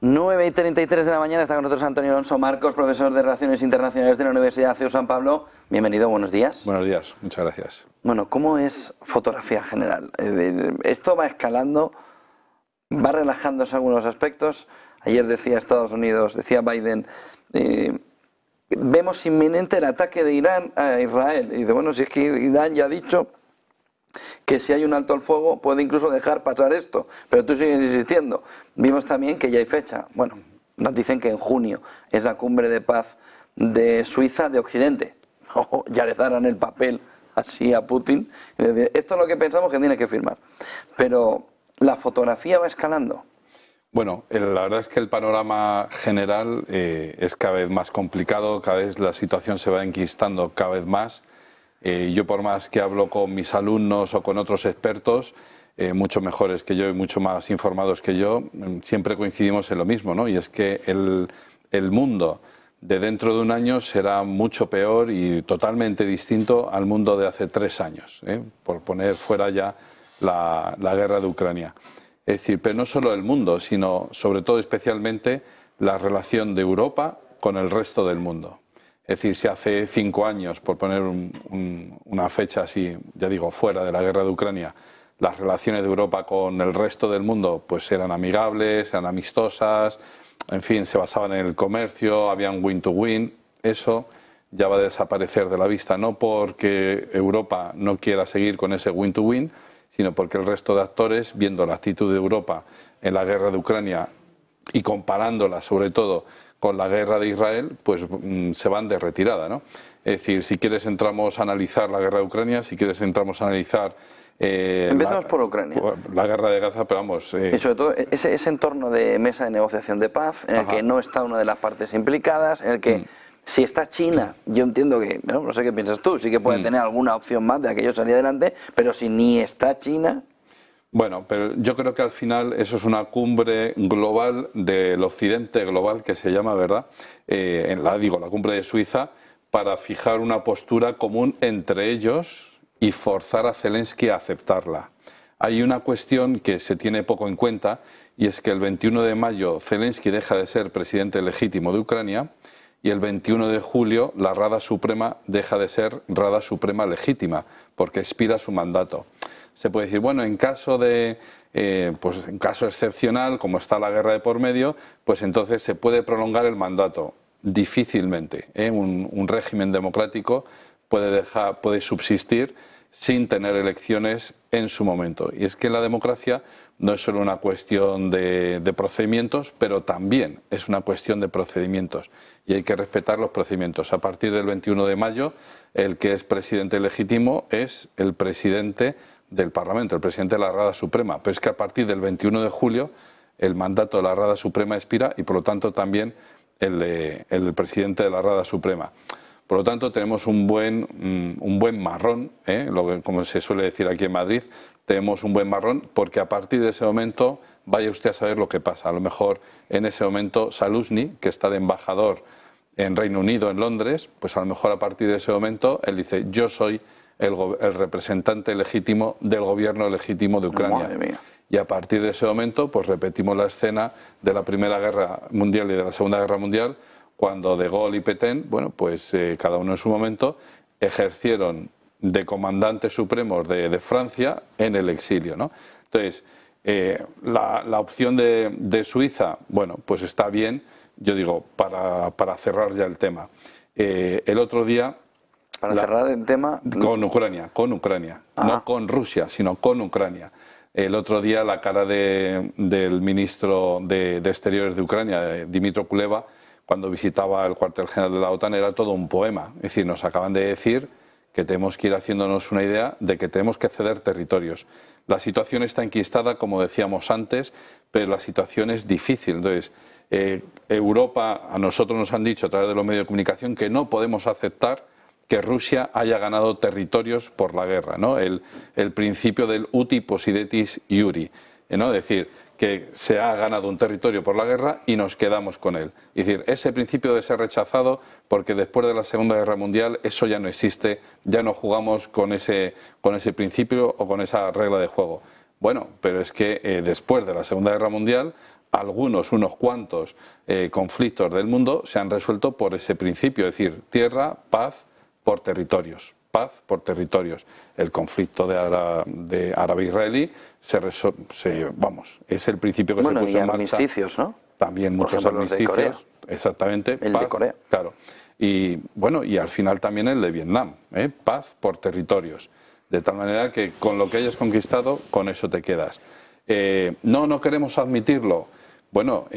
9:33 de la mañana, está con nosotros Antonio Alonso Marcos, profesor de Relaciones Internacionales de la Universidad CEU San Pablo. Bienvenido, buenos días. Buenos días, muchas gracias. Bueno, ¿cómo es fotografía general? Esto va escalando, va relajándose algunos aspectos. Ayer decía Estados Unidos, decía Biden, vemos inminente el ataque de Irán a Israel. Y dice, bueno, si es que Irán ya ha dicho que si hay un alto al fuego puede incluso dejar pasar esto, pero tú sigues insistiendo. Vimos también que ya hay fecha. Bueno, nos dicen que en junio es la cumbre de paz de Suiza de Occidente. Ya les darán el papel así a Putin. Esto es lo que pensamos que tiene que firmar. Pero la fotografía va escalando. Bueno, la verdad es que el panorama general es cada vez más complicado, cada vez la situación se va enquistando cada vez más. Yo por más que hablo con mis alumnos o con otros expertos, mucho mejores que yo y mucho más informados que yo, siempre coincidimos en lo mismo, ¿no? Y es que el mundo de dentro de un año será mucho peor y totalmente distinto al mundo de hace 3 años, por poner fuera ya la guerra de Ucrania. Es decir, pero no solo el mundo, sino sobre todo especialmente la relación de Europa con el resto del mundo. Es decir, si hace 5 años, por poner una fecha así, ya digo, fuera de la guerra de Ucrania, las relaciones de Europa con el resto del mundo pues eran amigables, eran amistosas, en fin, se basaban en el comercio, habían win-to-win, eso ya va a desaparecer de la vista, no porque Europa no quiera seguir con ese win-to-win, sino porque el resto de actores, viendo la actitud de Europa en la guerra de Ucrania y comparándola sobre todo con la guerra de Israel, pues se van de retirada, ¿no? Es decir, si quieres entramos a analizar la guerra de Ucrania, si quieres entramos a analizar... Empezamos por Ucrania. La guerra de Gaza, pero vamos... Y sobre todo ese entorno de mesa de negociación de paz, en el que no está una de las partes implicadas, en el que si está China, yo entiendo que, no sé qué piensas tú, sí que puede tener alguna opción más de aquello salir adelante, pero si ni está China... Bueno, pero yo creo que al final eso es una cumbre global del occidente global que se llama, ¿verdad? La cumbre de Suiza, para fijar una postura común entre ellos y forzar a Zelensky a aceptarla. Hay una cuestión que se tiene poco en cuenta y es que el 21 de mayo Zelensky deja de ser presidente legítimo de Ucrania y el 21 de julio la Rada Suprema deja de ser Rada Suprema legítima porque expira su mandato. Se puede decir, bueno, en caso en caso excepcional, como está la guerra de por medio, pues entonces se puede prolongar el mandato. Difícilmente, un régimen democrático puede subsistir sin tener elecciones en su momento. Y es que la democracia no es solo una cuestión de procedimientos, pero también es una cuestión de procedimientos. Y hay que respetar los procedimientos. A partir del 21 de mayo, el que es presidente legítimo es el presidente del Parlamento, el presidente de la Rada Suprema. Pero es que a partir del 21 de julio el mandato de la Rada Suprema expira y por lo tanto también el presidente de la Rada Suprema. Por lo tanto tenemos un buen marrón, como se suele decir aquí en Madrid, tenemos un buen marrón porque a partir de ese momento vaya usted a saber lo que pasa. A lo mejor en ese momento Saluzny, que está de embajador en Reino Unido, en Londres, pues a lo mejor a partir de ese momento él dice yo soy el representante legítimo del gobierno legítimo de Ucrania. Madre mía. Y a partir de ese momento, pues repetimos la escena de la Primera Guerra Mundial y de la Segunda Guerra Mundial, cuando De Gaulle y Pétain, bueno, pues cada uno en su momento, ejercieron de comandantes supremos de Francia en el exilio, ¿no? Entonces, la opción de Suiza, bueno, pues está bien, yo digo, para cerrar ya el tema. El otro día... Para cerrar el tema... Con Ucrania, no con Rusia, sino con Ucrania. El otro día la cara del ministro de Exteriores de Ucrania, Dmytro Kuleba, cuando visitaba el cuartel general de la OTAN, era todo un poema. Es decir, nos acaban de decir que tenemos que ir haciéndonos una idea de que tenemos que ceder territorios. La situación está enquistada, como decíamos antes, pero la situación es difícil. Entonces, Europa, a nosotros nos han dicho a través de los medios de comunicación que no podemos aceptar que Rusia haya ganado territorios por la guerra, ¿no? El principio del uti possidetis iuri, ¿no? Es decir, que se ha ganado un territorio por la guerra y nos quedamos con él. Es decir, ese principio debe ser rechazado porque después de la Segunda Guerra Mundial eso ya no existe, ya no jugamos con ese principio o con esa regla de juego. Bueno, pero es que después de la Segunda Guerra Mundial unos cuantos conflictos del mundo se han resuelto por ese principio, es decir, tierra, paz por territorios. Paz por territorios. El conflicto de árabe-israelí es el principio que se puso en marcha. Armisticios, ¿no? También muchos armisticios. Exactamente. El paz, de Corea. Claro. Y bueno, y al final también el de Vietnam. Paz por territorios. De tal manera que con lo que hayas conquistado, con eso te quedas. No queremos admitirlo. Bueno,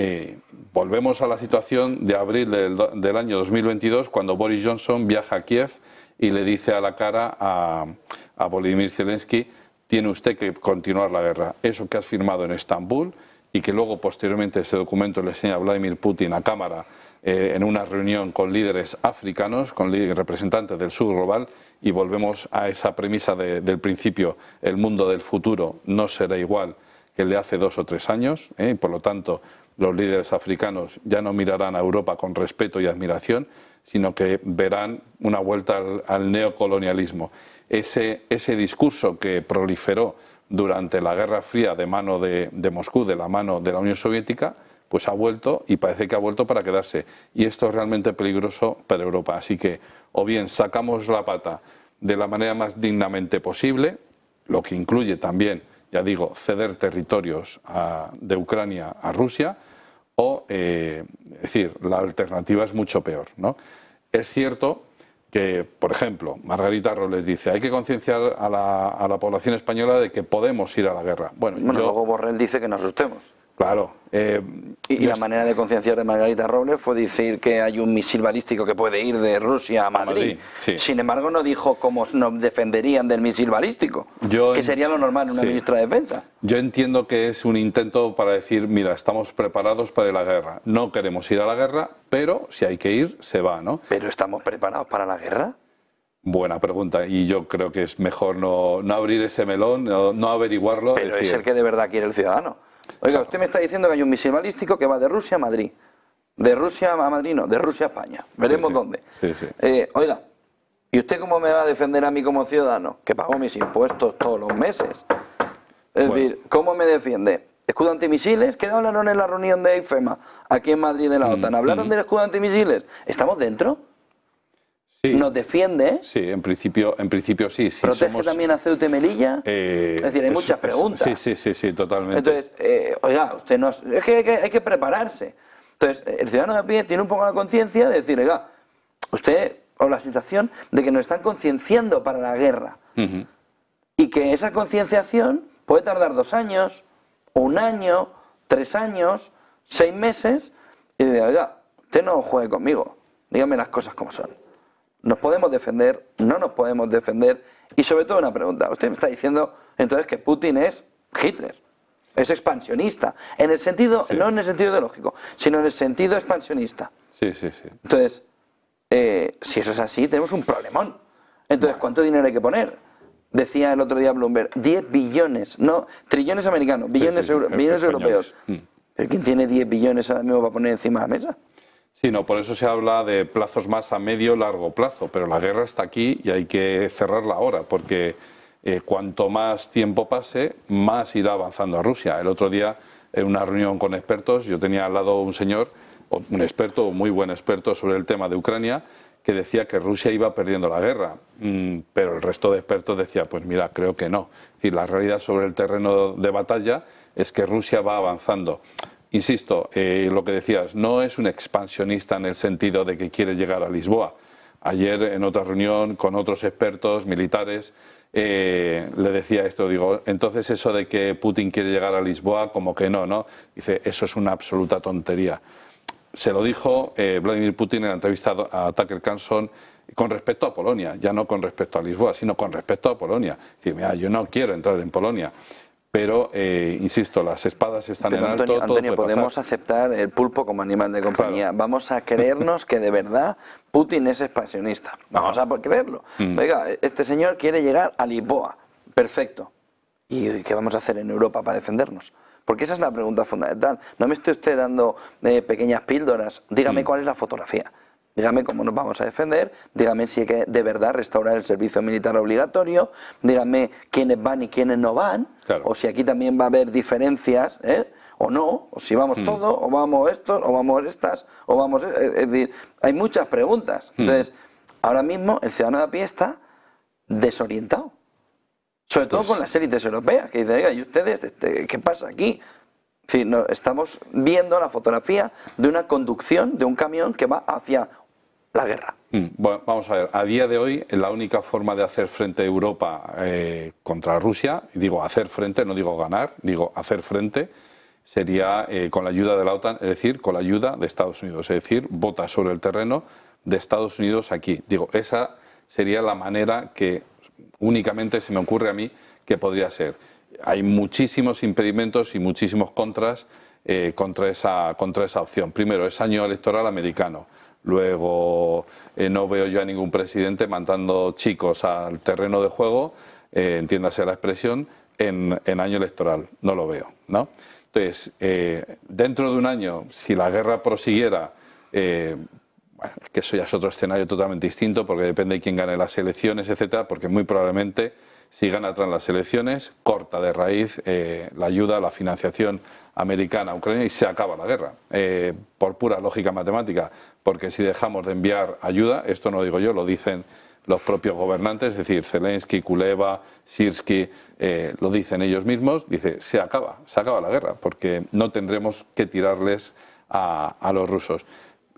volvemos a la situación de abril del año 2022, cuando Boris Johnson viaja a Kiev y le dice a la cara a Volodymyr Zelensky: tiene usted que continuar la guerra. Eso que has firmado en Estambul y que luego posteriormente ese documento le enseña a Vladimir Putin a cámara en una reunión con líderes africanos, con representantes del sur global, y volvemos a esa premisa del principio: el mundo del futuro no será igual que el de hace 2 o 3 años, y por lo tanto los líderes africanos ya no mirarán a Europa con respeto y admiración, sino que verán una vuelta al neocolonialismo. Ese discurso que proliferó durante la Guerra Fría de mano de Moscú, de la mano de la Unión Soviética, pues ha vuelto, y parece que ha vuelto para quedarse. Y esto es realmente peligroso para Europa. Así que o bien sacamos la pata de la manera más dignamente posible, lo que incluye también, ya digo, ceder territorios de Ucrania a Rusia, o, es decir, la alternativa es mucho peor, ¿no? Es cierto que, por ejemplo, Margarita Robles dice: hay que concienciar a la población española de que podemos ir a la guerra. Bueno, luego Borrell dice que nos asustemos. Claro. Y la manera de concienciar de Margarita Robles fue decir que hay un misil balístico que puede ir de Rusia a Madrid. Sí. Sin embargo, no dijo cómo nos defenderían del misil balístico, que sería lo normal en una ministra de Defensa. Yo entiendo que es un intento para decir: mira, estamos preparados para la guerra. No queremos ir a la guerra, pero si hay que ir, se va, ¿no? ¿Pero estamos preparados para la guerra? Buena pregunta, y yo creo que es mejor no abrir ese melón, no averiguarlo. Pero es el que de verdad quiere el ciudadano. Oiga, usted me está diciendo que hay un misil balístico que va de Rusia a Madrid. De Rusia a Madrid no, de Rusia a España. Veremos dónde. Sí. Oiga, ¿y usted cómo me va a defender a mí como ciudadano? Que pago mis impuestos todos los meses. Es decir, ¿cómo me defiende? ¿Escudo antimisiles? ¿Qué hablaron en la reunión de IFEMA aquí en Madrid de la OTAN? ¿Hablaron del escudo antimisiles? ¿Estamos dentro? Sí. ¿Nos defiende? Sí, en principio sí. ¿Protege también a Ceuta y Melilla? Es decir, hay muchas preguntas. Sí, totalmente. Entonces, oiga, usted no... Es que hay que prepararse. Entonces, el ciudadano de a pie tiene un poco la conciencia de decir: oiga, usted, o la sensación de que nos están concienciando para la guerra. Y que esa concienciación puede tardar 2 años, 1 año, 3 años, 6 meses, y diga: oiga, usted no juegue conmigo, dígame las cosas como son. ¿Nos podemos defender? ¿No nos podemos defender? Y sobre todo una pregunta: usted me está diciendo entonces que Putin es Hitler, es expansionista, en el sentido, no en el sentido ideológico, sino en el sentido expansionista. Sí. Entonces, si eso es así, tenemos un problemón. Entonces, ¿cuánto dinero hay que poner? Decía el otro día Bloomberg: 10 billones, no, trillones americanos, billones europeos. ¿Pero quién tiene 10 billones ahora mismo para poner encima de la mesa? Sí, no, por eso se habla de plazos más a medio largo plazo, pero la guerra está aquí y hay que cerrarla ahora, porque cuanto más tiempo pase, más irá avanzando a Rusia. El otro día, en una reunión con expertos, yo tenía al lado un señor, un experto, un muy buen experto sobre el tema de Ucrania, que decía que Rusia iba perdiendo la guerra, pero el resto de expertos decía: pues mira, creo que no. Es decir, la realidad sobre el terreno de batalla es que Rusia va avanzando. Insisto, lo que decías, no es un expansionista en el sentido de que quiere llegar a Lisboa. Ayer, en otra reunión con otros expertos militares, le decía esto, digo: entonces eso de que Putin quiere llegar a Lisboa, como que no. Dice: eso es una absoluta tontería. Se lo dijo Vladimir Putin en la entrevista a Tucker Carlson con respecto a Polonia, ya no con respecto a Lisboa, sino con respecto a Polonia. Dice: mira, yo no quiero entrar en Polonia. Pero, insisto, las espadas están en alto. Antonio, podemos aceptar el pulpo como animal de compañía. Claro. Vamos a creernos que de verdad Putin es expansionista. Vamos a creerlo. Oiga, este señor quiere llegar a Lisboa. Perfecto. ¿Y qué vamos a hacer en Europa para defendernos? Porque esa es la pregunta fundamental. No me esté usted dando pequeñas píldoras. Dígame cuál es la fotografía. Dígame cómo nos vamos a defender, dígame si hay que de verdad restaurar el servicio militar obligatorio, dígame quiénes van y quiénes no van, claro. O si aquí también va a haber diferencias, o no, o si vamos todos, o vamos estos, o vamos estas, o vamos... Es decir, hay muchas preguntas. Entonces, ahora mismo el ciudadano de a pie está desorientado. Sobre todo con las élites europeas, que dicen, oiga, ¿y ustedes qué pasa aquí? En fin, no, estamos viendo la fotografía de una conducción de un camión que va hacia la guerra. Bueno, vamos a ver, a día de hoy la única forma de hacer frente a Europa contra Rusia, y digo hacer frente, no digo ganar, digo hacer frente, sería con la ayuda de la OTAN, es decir, con la ayuda de Estados Unidos, es decir, botas sobre el terreno de Estados Unidos aquí. Digo, esa sería la manera que únicamente se me ocurre a mí que podría ser. Hay muchísimos impedimentos y muchísimos contras contra esa opción. Primero, es año electoral americano. Luego, no veo yo a ningún presidente mandando chicos al terreno de juego, entiéndase la expresión, en año electoral. No lo veo, ¿no? Entonces, dentro de un año, si la guerra prosiguiera, bueno, que eso ya es otro escenario totalmente distinto, porque depende de quién gane las elecciones, etcétera, porque muy probablemente, si gana Trump las elecciones, corta de raíz la ayuda, la financiación americana a Ucrania y se acaba la guerra, por pura lógica matemática, porque si dejamos de enviar ayuda, esto no lo digo yo, lo dicen los propios gobernantes, es decir, Zelensky, Kuleva, Sirski, lo dicen ellos mismos, dice, se acaba la guerra, porque no tendremos que tirarles a los rusos.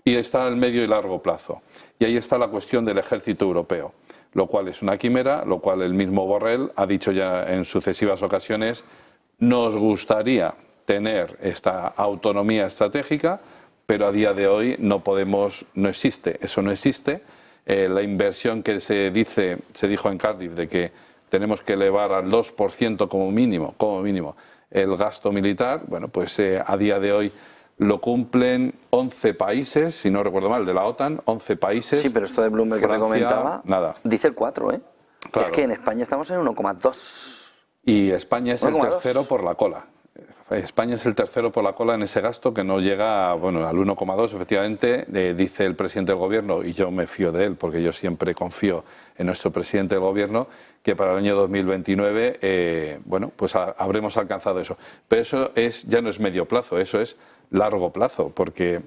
Y está el medio y largo plazo. Y ahí está la cuestión del ejército europeo, lo cual es una quimera, lo cual el mismo Borrell ha dicho ya en sucesivas ocasiones, nos gustaría tener esta autonomía estratégica, pero a día de hoy no existe, eso no existe. La inversión que se dijo en Cardiff de que tenemos que elevar al 2% como mínimo el gasto militar, bueno, pues a día de hoy lo cumplen 11 países, si no recuerdo mal, de la OTAN, 11 países. Sí, pero esto de Bloomberg que te comentaba, nada. dice el 4, ¿eh? Claro. Es que en España estamos en 1,2. Y España es 1,2. el tercero por la cola. España es el tercero por la cola en ese gasto que no llega, bueno, al 1,2, efectivamente, dice el presidente del gobierno, y yo me fío de él, porque yo siempre confío en nuestro presidente del gobierno, que para el año 2029, bueno, pues habremos alcanzado eso. Pero eso ya no es medio plazo, eso es largo plazo, porque,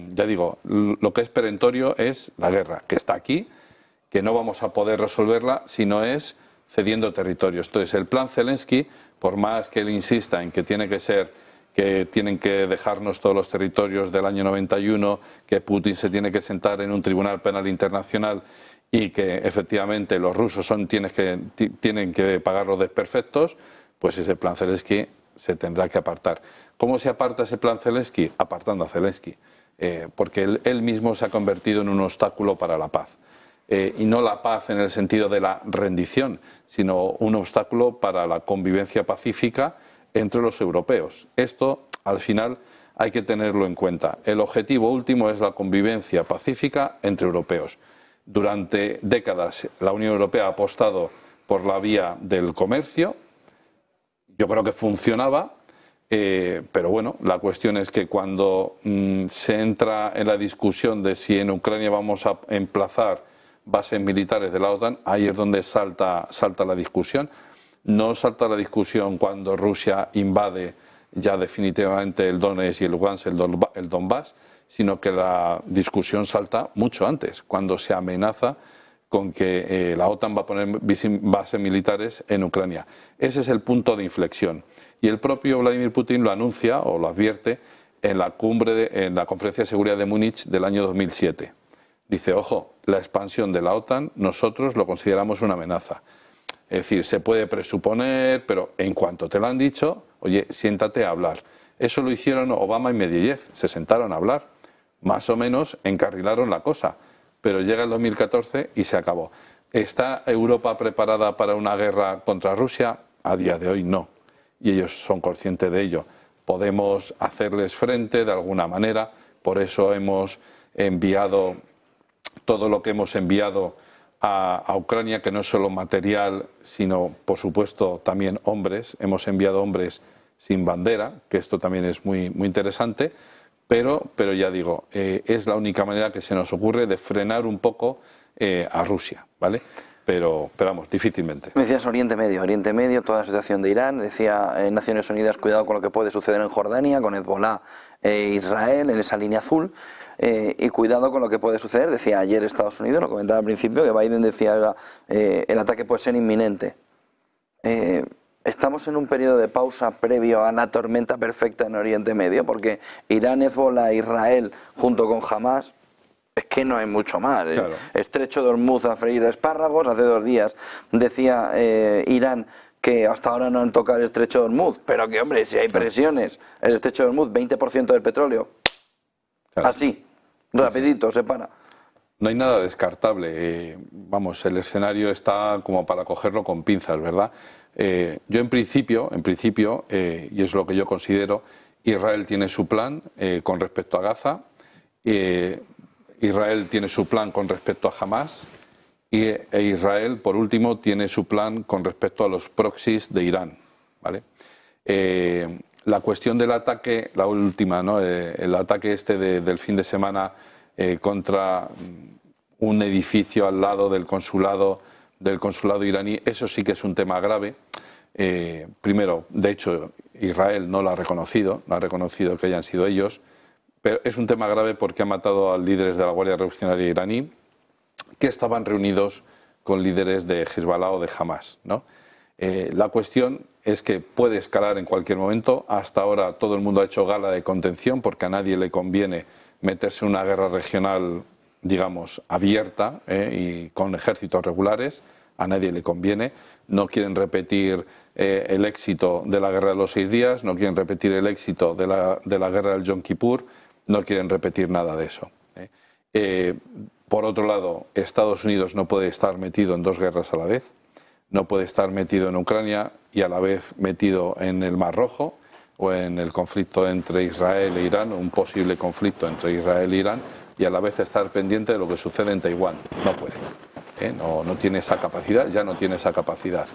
ya digo, lo que es perentorio es la guerra, que está aquí, que no vamos a poder resolverla si no es cediendo territorios. Entonces, el plan Zelensky, por más que él insista en que tiene que ser, que tienen que dejarnos todos los territorios del año 91, que Putin se tiene que sentar en un tribunal penal internacional y que efectivamente los rusos tienen que pagar los desperfectos, pues ese plan Zelensky se tendrá que apartar. ¿Cómo se aparta ese plan Zelensky? Apartando a Zelensky, porque él mismo se ha convertido en un obstáculo para la paz. Y no la paz en el sentido de la rendición, sino un obstáculo para la convivencia pacífica entre los europeos. Esto, al final, hay que tenerlo en cuenta. El objetivo último es la convivencia pacífica entre europeos. Durante décadas, la Unión Europea ha apostado por la vía del comercio. Yo creo que funcionaba, pero bueno, la cuestión es que cuando se entra en la discusión de si en Ucrania vamos a emplazar bases militares de la OTAN, ahí es donde salta la discusión. No salta la discusión cuando Rusia invade ya definitivamente el Donetsk y el Lugansk, el Donbass, sino que la discusión salta mucho antes, cuando se amenaza con que la OTAN va a poner bases militares en Ucrania. Ese es el punto de inflexión. Y el propio Vladimir Putin lo anuncia o lo advierte en la Conferencia de Seguridad de Múnich del año 2007. Dice, ojo, la expansión de la OTAN nosotros lo consideramos una amenaza. Es decir, se puede presuponer, pero en cuanto te lo han dicho, oye, siéntate a hablar. Eso lo hicieron Obama y Medvedev, se sentaron a hablar. Más o menos encarrilaron la cosa, pero llega el 2014 y se acabó. ¿Está Europa preparada para una guerra contra Rusia? A día de hoy no, y ellos son conscientes de ello. Podemos hacerles frente de alguna manera, por eso hemos enviado todo lo que hemos enviado a Ucrania, que no es solo material, sino, por supuesto, también hombres. Hemos enviado hombres sin bandera, que esto también es muy, muy interesante, pero ya digo, es la única manera que se nos ocurre de frenar un poco a Rusia, ¿vale? pero vamos, difícilmente. Decías Oriente Medio, toda la situación de Irán, decía Naciones Unidas, cuidado con lo que puede suceder en Jordania, con Hezbolá e Israel, en esa línea azul, y cuidado con lo que puede suceder, decía ayer Estados Unidos, lo comentaba al principio, que Biden decía el ataque puede ser inminente. Estamos en un periodo de pausa previo a la tormenta perfecta en Oriente Medio, porque Irán, Hezbolá, Israel, junto con Hamas, es que no hay mucho más. Claro. Estrecho de Hormuz a freír espárragos. Hace 2 días decía Irán que hasta ahora no han tocado el Estrecho de Hormuz, pero que, hombre, si hay presiones, el Estrecho de Hormuz, 20% del petróleo, Claro. así, rapidito, se para. No hay nada descartable. Vamos, el escenario está como para cogerlo con pinzas, ¿verdad? Yo en principio, y es lo que yo considero, Israel tiene su plan con respecto a Gaza, Israel tiene su plan con respecto a Hamas e Israel, por último, tiene su plan con respecto a los proxies de Irán, ¿vale? La cuestión del ataque, la última, ¿no? El ataque del fin de semana contra un edificio al lado del consulado iraní, eso sí que es un tema grave. Primero, de hecho, Israel no lo ha reconocido que hayan sido ellos, pero es un tema grave porque ha matado a líderes de la Guardia Revolucionaria iraní que estaban reunidos con líderes de Hezbollah o de Hamas, ¿no? La cuestión es que puede escalar en cualquier momento. Hasta ahora todo el mundo ha hecho gala de contención porque a nadie le conviene meterse en una guerra regional, digamos, abierta y con ejércitos regulares. A nadie le conviene. No quieren repetir el éxito de la guerra de los 6 días, no quieren repetir el éxito de la guerra del Yom Kippur, no quieren repetir nada de eso. Por otro lado, Estados Unidos no puede estar metido en 2 guerras a la vez, no puede estar metido en Ucrania y a la vez metido en el Mar Rojo o en el conflicto entre Israel e Irán, un posible conflicto entre Israel e Irán, y a la vez estar pendiente de lo que sucede en Taiwán. No puede. No tiene esa capacidad, ya no tiene esa capacidad.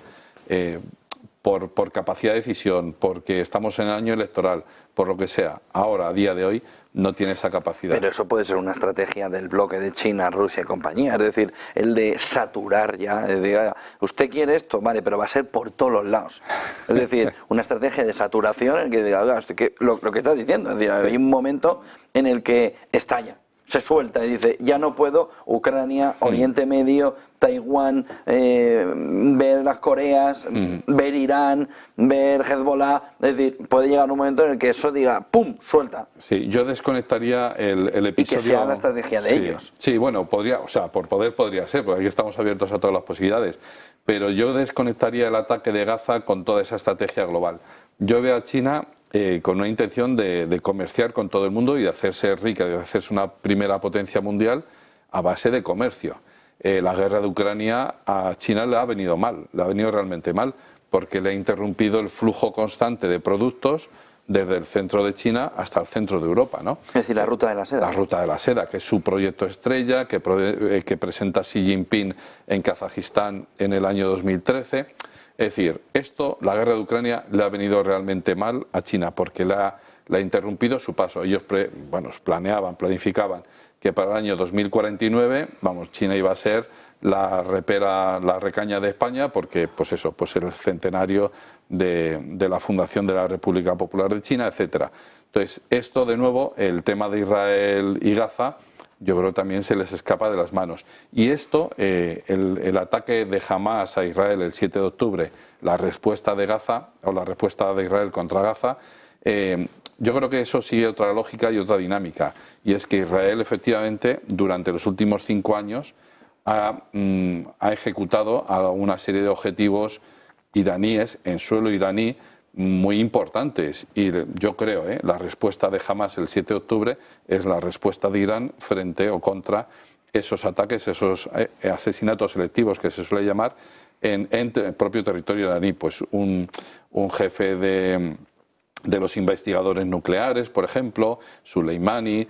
Por capacidad de decisión, porque estamos en el año electoral, por lo que sea, ahora, a día de hoy, no tiene esa capacidad. Pero eso puede ser una estrategia del bloque de China, Rusia y compañía, es decir, el de saturar ya, usted quiere esto, vale, pero va a ser por todos los lados. Es decir, una estrategia de saturación en el que diga, lo que estás diciendo, es decir, hay un momento en el que estalla. Se suelta y dice, ya no puedo, Ucrania, Oriente Medio, Taiwán, ver las Coreas, ver Irán, ver Hezbollah, es decir, puede llegar un momento en el que eso diga, ¡pum!, suelta. Sí, yo desconectaría el episodio... Y que sea la estrategia de ellos. Sí, bueno, podría, o sea, por poder podría ser, porque aquí estamos abiertos a todas las posibilidades, pero yo desconectaría el ataque de Gaza con toda esa estrategia global. Yo veo a China con una intención de comerciar con todo el mundo y de hacerse rica, de hacerse una primera potencia mundial a base de comercio. La guerra de Ucrania a China le ha venido mal, le ha venido realmente mal, porque le ha interrumpido el flujo constante de productos desde el centro de China hasta el centro de Europa, ¿no? Es decir, la ruta de la seda. La ruta de la seda, que es su proyecto estrella, que presenta Xi Jinping en Kazajistán en el año 2013. Es decir, la guerra de Ucrania le ha venido realmente mal a China porque le ha interrumpido su paso. Ellos planificaban que para el año 2049, China iba a ser la recaña de España porque, pues el centenario de la fundación de la República Popular de China, etcétera. Entonces, esto de nuevo, el tema de Israel y Gaza, yo creo que también se les escapa de las manos. Y esto, el ataque de Hamas a Israel el 7 de octubre, la respuesta de Gaza, o la respuesta de Israel contra Gaza, yo creo que eso sigue otra lógica y otra dinámica. Y es que Israel, efectivamente, durante los últimos 5 años, ha ejecutado a una serie de objetivos iraníes, en suelo iraní, muy importantes, y yo creo la respuesta de Hamas el 7 de octubre es la respuesta de Irán frente o contra esos ataques, esos asesinatos selectivos que se suele llamar en el propio territorio iraní. Pues un jefe de los investigadores nucleares, por ejemplo, Soleimani,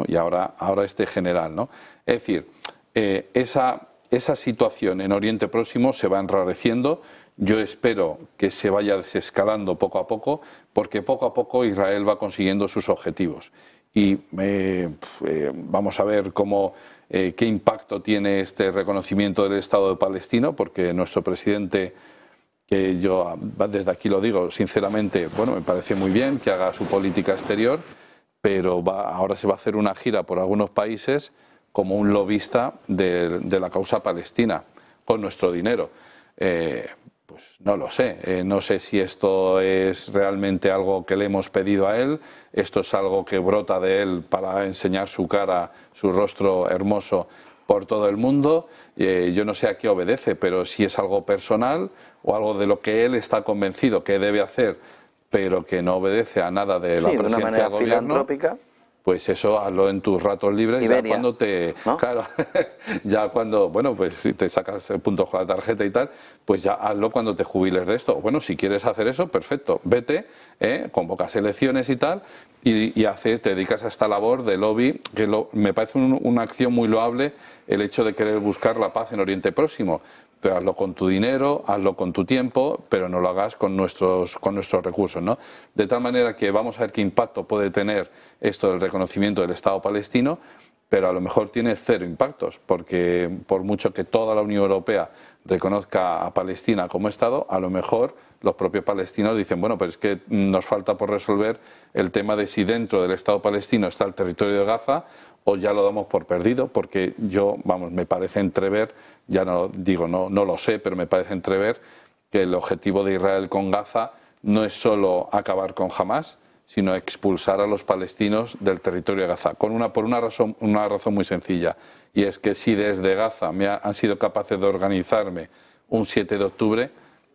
y ahora este general, ¿no? Es decir, esa situación en Oriente Próximo se va enrareciendo. Yo espero que se vaya desescalando poco a poco, porque poco a poco Israel va consiguiendo sus objetivos. Y vamos a ver qué impacto tiene este reconocimiento del Estado de Palestina, porque nuestro presidente, que yo desde aquí lo digo sinceramente, bueno, me parece muy bien que haga su política exterior, pero ahora se va a hacer una gira por algunos países como un lobista de la causa palestina, con nuestro dinero. Pues no lo sé, no sé si esto es realmente algo que le hemos pedido a él, esto es algo que brota de él para enseñar su cara, su rostro hermoso por todo el mundo. Yo no sé a qué obedece, pero si es algo personal o algo de lo que él está convencido que debe hacer, pero que no obedece a nada de la presidencia del gobierno, filantrópica. Pues eso hazlo en tus ratos libres, Iberia, ya cuando ¿no? claro, ya cuando, bueno, pues si te sacas puntos con la tarjeta y tal, pues ya hazlo cuando te jubiles de esto. Bueno, si quieres hacer eso, perfecto, vete, convocas elecciones y tal, y te dedicas a esta labor de lobby, que me parece una acción muy loable el hecho de querer buscar la paz en Oriente Próximo. Pero hazlo con tu dinero, hazlo con tu tiempo, pero no lo hagas con nuestros recursos, ¿no? De tal manera que vamos a ver qué impacto puede tener esto del reconocimiento del Estado palestino, pero a lo mejor tiene cero impactos, porque por mucho que toda la Unión Europea reconozca a Palestina como Estado, a lo mejor los propios palestinos dicen, bueno, pero es que nos falta por resolver el tema de si dentro del Estado palestino está el territorio de Gaza o ya lo damos por perdido, porque me parece entrever, ya no digo, no lo sé, pero me parece entrever que el objetivo de Israel con Gaza no es solo acabar con Hamás, sino expulsar a los palestinos del territorio de Gaza, por una razón muy sencilla, y es que si desde Gaza han sido capaces de organizarme un 7 de octubre,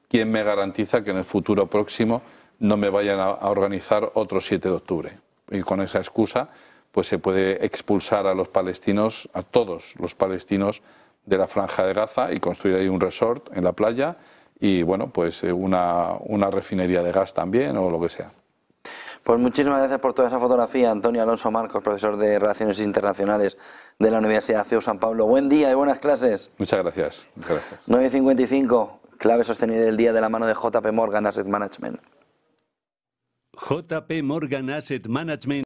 ¿quién me garantiza que en el futuro próximo no me vayan a organizar otro 7 de octubre? Y con esa excusa pues se puede expulsar a los palestinos, a todos los palestinos de la Franja de Gaza y construir ahí un resort en la playa y bueno, pues una refinería de gas también o lo que sea. Pues muchísimas gracias por toda esa fotografía, Antonio Alonso Marcos, profesor de Relaciones Internacionales de la Universidad CEU San Pablo. Buen día y buenas clases. Muchas gracias. 9:55, clave sostenible del día de la mano de JP Morgan Asset Management. JP Morgan Asset Management